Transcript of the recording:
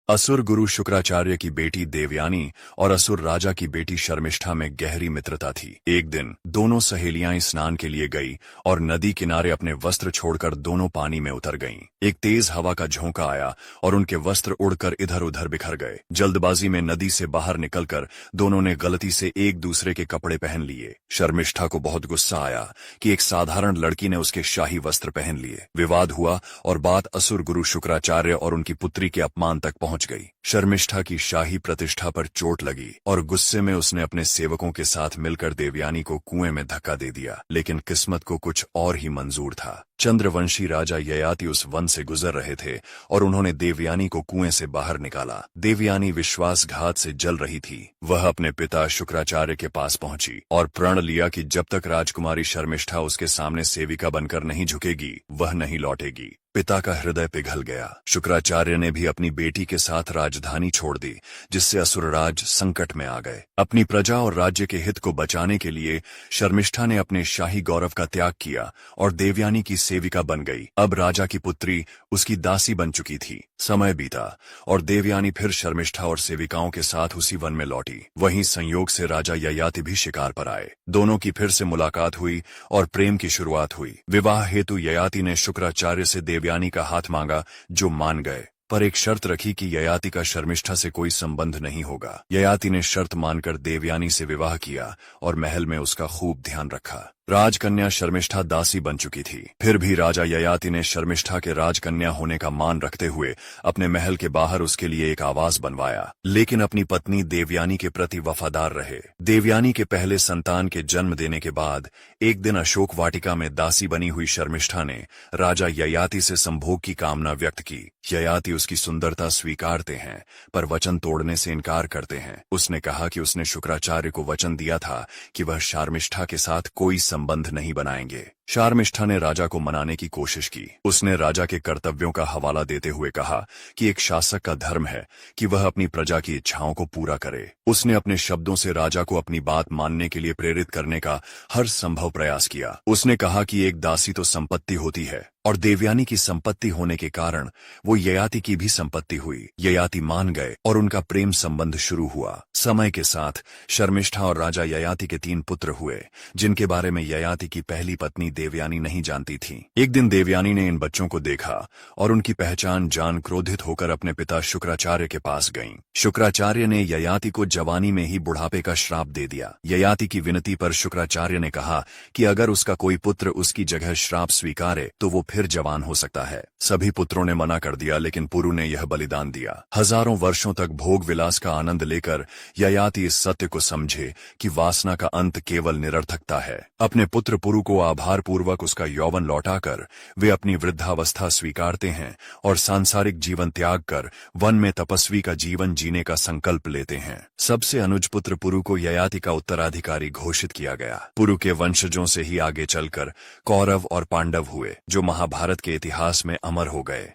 असुर गुरु शुक्राचार्य की बेटी देवयानी और असुर राजा की बेटी शर्मिष्ठा में गहरी मित्रता थी। एक दिन दोनों सहेलियां स्नान के लिए गई और नदी किनारे अपने वस्त्र छोड़कर दोनों पानी में उतर गईं। एक तेज हवा का झोंका आया और उनके वस्त्र उड़कर इधर उधर बिखर गए। जल्दबाजी में नदी से बाहर निकलकर दोनों ने गलती से एक दूसरे के कपड़े पहन लिए। शर्मिष्ठा को बहुत गुस्सा आया कि एक साधारण लड़की ने उसके शाही वस्त्र पहन लिए। विवाद हुआ और बात असुर गुरु शुक्राचार्य और उनकी पुत्री के अपमान तक पहुंच गई। शर्मिष्ठा की शाही प्रतिष्ठा पर चोट लगी और गुस्से में उसने अपने सेवकों के साथ मिलकर देवयानी को कुएं में धक्का दे दिया। लेकिन किस्मत को कुछ और ही मंजूर था। चंद्रवंशी राजा ययाति उस वन से गुजर रहे थे और उन्होंने देवयानी को कुएं से बाहर निकाला। देवयानी विश्वासघात से जल रही थी। वह अपने पिता शुक्राचार्य के पास पहुंची और प्रण लिया कि जब तक राजकुमारी शर्मिष्ठा उसके सामने सेविका बनकर नहीं झुकेगी, वह नहीं लौटेगी। पिता का हृदय पिघल गया। शुक्राचार्य ने भी अपनी बेटी के साथ राजधानी छोड़ दी, जिससे असुरराज संकट में आ गए। अपनी प्रजा और राज्य के हित को बचाने के लिए शर्मिष्ठा ने अपने शाही गौरव का त्याग किया और देवयानी की सेविका बन गई। अब राजा की पुत्री उसकी दासी बन चुकी थी। समय बीता और देवयानी फिर शर्मिष्ठा और सेविकाओं के साथ उसी वन में लौटी। वहीं संयोग से राजा ययाति भी शिकार पर आए। दोनों की फिर से मुलाकात हुई और प्रेम की शुरुआत हुई। विवाह हेतु ययाति ने शुक्राचार्य से देवयानी का हाथ मांगा, जो मान गए, पर एक शर्त रखी कि ययाति का शर्मिष्ठा से कोई संबंध नहीं होगा। ययाति ने शर्त मानकर देवयानी से विवाह किया और महल में उसका खूब ध्यान रखा। राजकन्या शर्मिष्ठा दासी बन चुकी थी। फिर भी राजा ययाति ने शर्मिष्ठा के राजकन्या होने का मान रखते हुए अपने महल के बाहर उसके लिए एक आवास बनवाया, लेकिन अपनी पत्नी देवयानी के प्रति वफादार रहे। देवयानी के पहले संतान के जन्म देने के बाद एक दिन अशोक वाटिका में दासी बनी हुई शर्मिष्ठा ने राजा ययाति से संभोग की कामना व्यक्त की। ययाति उसकी सुंदरता स्वीकारते हैं, पर वचन तोड़ने से इनकार करते हैं। उसने कहा कि उसने शुक्राचार्य को वचन दिया था कि वह शर्मिष्ठा के साथ कोई संबंध नहीं बनाएंगे। शर्मिष्ठा ने राजा को मनाने की कोशिश की। उसने राजा के कर्तव्यों का हवाला देते हुए कहा कि एक शासक का धर्म है कि वह अपनी प्रजा की इच्छाओं को पूरा करे। उसने अपने शब्दों से राजा को अपनी बात मानने के लिए प्रेरित करने का हर संभव प्रयास किया। उसने कहा कि एक दासी तो संपत्ति होती है और देवयानी की संपत्ति होने के कारण वो ययाति की भी संपत्ति हुई। ययाति मान गए और उनका प्रेम संबंध शुरू हुआ। समय के साथ शर्मिष्ठा और राजा ययाति के 3 पुत्र हुए, जिनके बारे में ययाति की पहली पत्नी देवयानी नहीं जानती थी। एक दिन देवयानी ने इन बच्चों को देखा और उनकी पहचान जान क्रोधित होकर अपने पिता शुक्राचार्य के पास गईं। शुक्राचार्य ने ययाति को जवानी में ही बुढ़ापे का श्राप दे दिया। ययाति की विनती पर शुक्राचार्य ने कहा कि अगर उसका कोई पुत्र उसकी जगह श्राप स्वीकारे तो वो फिर जवान हो सकता है। सभी पुत्रों ने मना कर दिया, लेकिन पुरु ने यह बलिदान दिया। हजारों वर्षों तक भोग विलास का आनंद लेकर ययाति इस सत्य को समझे कि वासना का अंत केवल निरर्थकता है। अपने पुत्र पुरु को आभार पूर्वक उसका यौवन लौटाकर वे अपनी वृद्धावस्था स्वीकारते हैं और सांसारिक जीवन त्याग कर वन में तपस्वी का जीवन जीने का संकल्प लेते हैं। सबसे अनुज पुत्र पुरु को ययाति का उत्तराधिकारी घोषित किया गया। पुरु के वंशजों से ही आगे चलकर कौरव और पांडव हुए, जो महाभारत के इतिहास में अमर हो गए।